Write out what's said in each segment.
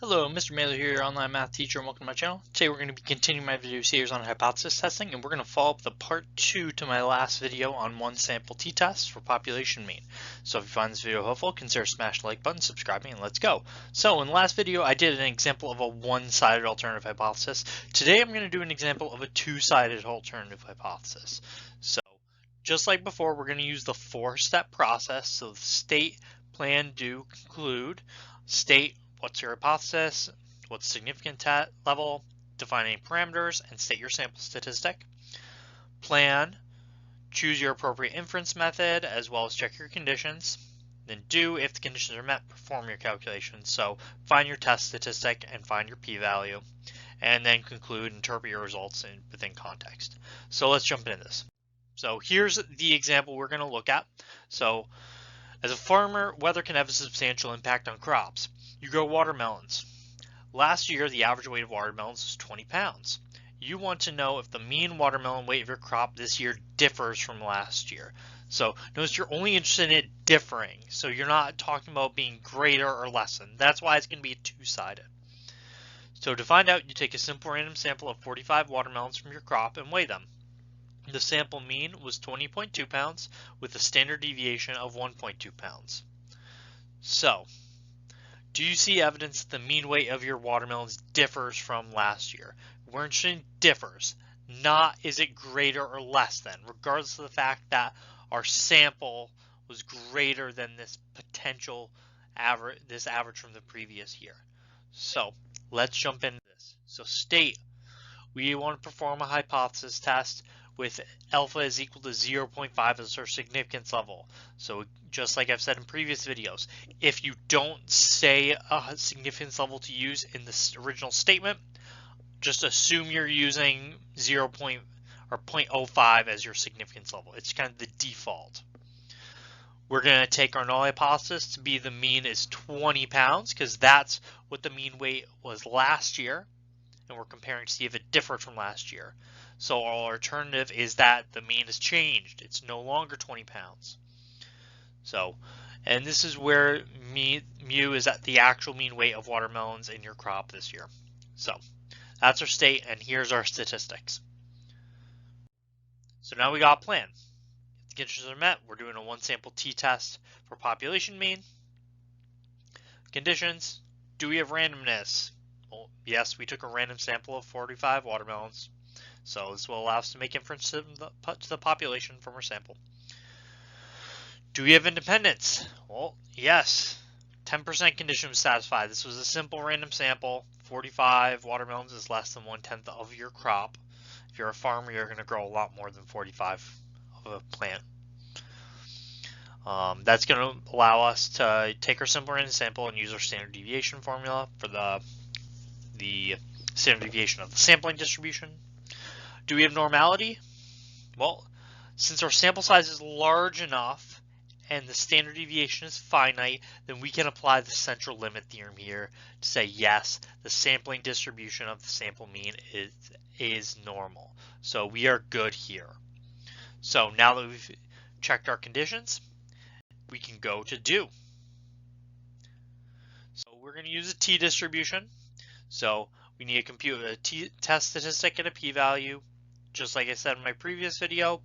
Hello, Mr. Mailer here, your online math teacher, and welcome to my channel. Today we're going to be continuing my video series on hypothesis testing, and we're going to follow up the part 2 to my last video on one sample t-test for population mean. So if you find this video helpful, consider smashing the like button, subscribing, and let's go. So in the last video, I did an example of a one-sided alternative hypothesis. Today I'm going to do an example of a two-sided alternative hypothesis. So just like before, we're going to use the four-step process. So state, plan, do, conclude. State what's your hypothesis, what's significant level, define any parameters, and state your sample statistic. Plan, choose your appropriate inference method, as well as check your conditions. Then do, if the conditions are met, perform your calculations. So find your test statistic and find your p-value. And then conclude, interpret your results within context. So let's jump into this. So here's the example we're going to look at. So as a farmer, weather can have a substantial impact on crops. You grow watermelons. Last year, the average weight of watermelons was 20 pounds. You want to know if the mean watermelon weight of your crop this year differs from last year. So notice you're only interested in it differing. So you're not talking about being greater or less than. That's why it's going to be two-sided. So to find out, you take a simple random sample of 45 watermelons from your crop and weigh them. The sample mean was 20.2 pounds with a standard deviation of 1.2 pounds. So, do you see evidence that the mean weight of your watermelons differs from last year? We're interested in differs, not is it greater or less than, regardless of the fact that our sample was greater than this potential average, this average from the previous year. So let's jump into this. So state, we want to perform a hypothesis test with alpha is equal to 0.5 as our significance level. So just like I've said in previous videos, if you don't say a significance level to use in the original statement, just assume you're using 0.05 as your significance level. It's kind of the default. We're going to take our null hypothesis to be the mean is 20 pounds because that's what the mean weight was last year. And we're comparing to see if it differed from last year. So our alternative is that the mean has changed. It's no longer 20 pounds. So, and this is where mu is at the actual mean weight of watermelons in your crop this year. So that's our state, and here's our statistics. So now we got a plan. If the conditions are met, we're doing a one sample t-test for population mean. Conditions, do we have randomness? Well, yes, we took a random sample of 45 watermelons. So this will allow us to make inference to the population from our sample. Do we have independence? Well, yes. 10% condition was satisfied. This was a simple random sample. 45 watermelons is less than 1/10 of your crop. If you're a farmer, you're going to grow a lot more than 45 of a plant. That's going to allow us to take our simple random sample and use our standard deviation formula for the standard deviation of the sampling distribution. Do we have normality? Well, since our sample size is large enough and the standard deviation is finite, then we can apply the central limit theorem here to say yes, the sampling distribution of the sample mean is normal. So we are good here. So now that we've checked our conditions, we can go to do. So we're going to use a t-distribution. So we need to compute a test statistic and a p-value. Just like I said in my previous video,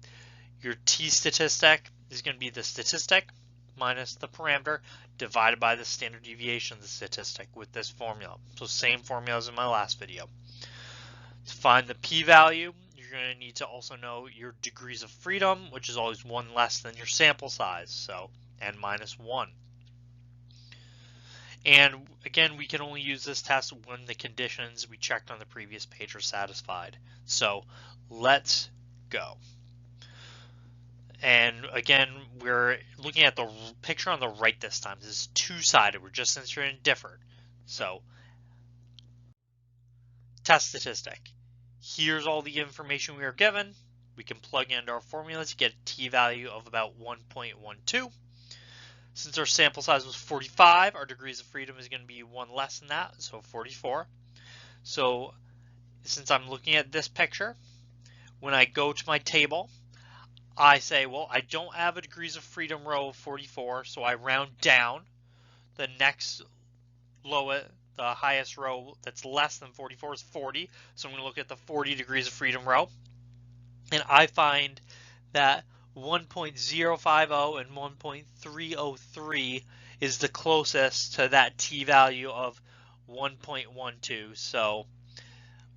your t-statistic is going to be the statistic minus the parameter divided by the standard deviation of the statistic with this formula. So same formula as in my last video. To find the p-value, you're going to need to also know your degrees of freedom, which is always one less than your sample size, so n minus 1. And again, we can only use this test when the conditions we checked on the previous page are satisfied. So let's go. And again, we're looking at the picture on the right this time. This is two-sided. We're just interested in differed. So test statistic. Here's all the information we are given. We can plug into our formula to get a t-value of about 1.12. Since our sample size was 45, our degrees of freedom is going to be one less than that, so 44. So since I'm looking at this picture, when I go to my table, I say, well, I don't have a degrees of freedom row of 44, so I round down. The next lowest, the highest row that's less than 44 is 40. So I'm going to look at the 40 degrees of freedom row. And I find that 1.050 and 1.303 is the closest to that t-value of 1.12. So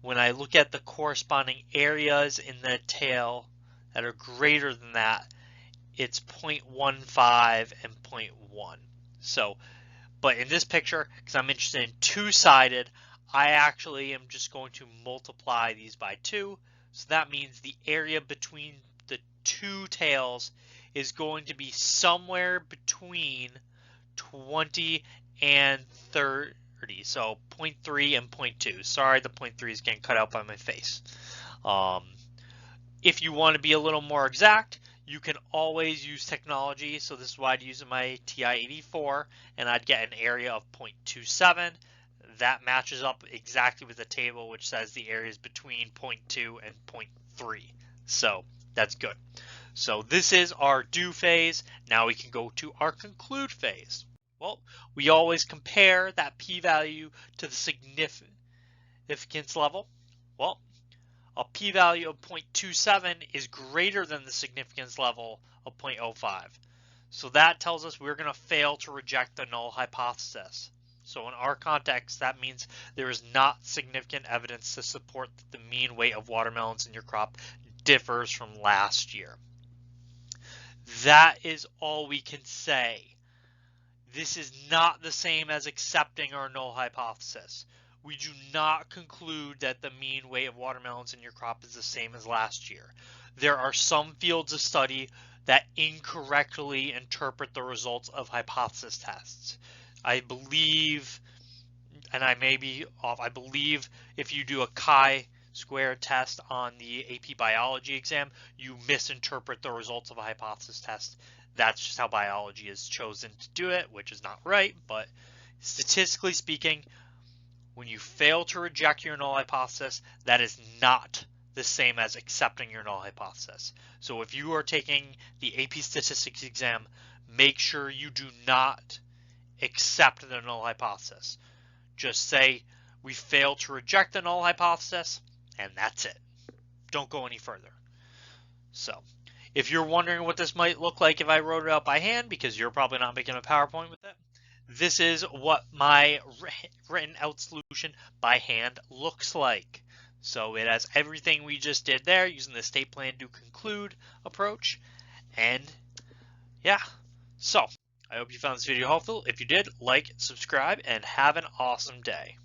when I look at the corresponding areas in the tail that are greater than that, it's 0.15 and 0.1. So, but in this picture, because I'm interested in two-sided, I actually am just going to multiply these by 2. So that means the area between the two tails is going to be somewhere between 20 and 30. So 0.3 and 0.2. Sorry, the 0.3 is getting cut out by my face. If you want to be a little more exact, you can always use technology. So this is why I'd use my TI-84, and I'd get an area of 0.27. That matches up exactly with the table, which says the area is between 0.2 and 0.3. So that's good. So this is our do phase. Now we can go to our conclude phase. Well, we always compare that p-value to the significance level. Well, a p-value of 0.27 is greater than the significance level of 0.05. So that tells us we're going to fail to reject the null hypothesis. So in our context, that means there is not significant evidence to support that the mean weight of watermelons in your crop differs from last year. That is all we can say. This is not the same as accepting our null hypothesis. We do not conclude that the mean weight of watermelons in your crop is the same as last year. There are some fields of study that incorrectly interpret the results of hypothesis tests. I believe, and I may be off, I believe if you do a chi-square test on the AP biology exam, you misinterpret the results of a hypothesis test. That's just how biology has chosen to do it, which is not right, but statistically speaking, when you fail to reject your null hypothesis, that is not the same as accepting your null hypothesis. So if you are taking the AP statistics exam, make sure you do not accept the null hypothesis. Just say we failed to reject the null hypothesis, and that's it. Don't go any further. So if you're wondering what this might look like if I wrote it out by hand, because you're probably not making a PowerPoint with it, this is what my written out solution by hand looks like. So it has everything we just did there using the state plan to conclude approach. And yeah, so I hope you found this video helpful. If you did, like, subscribe, and have an awesome day.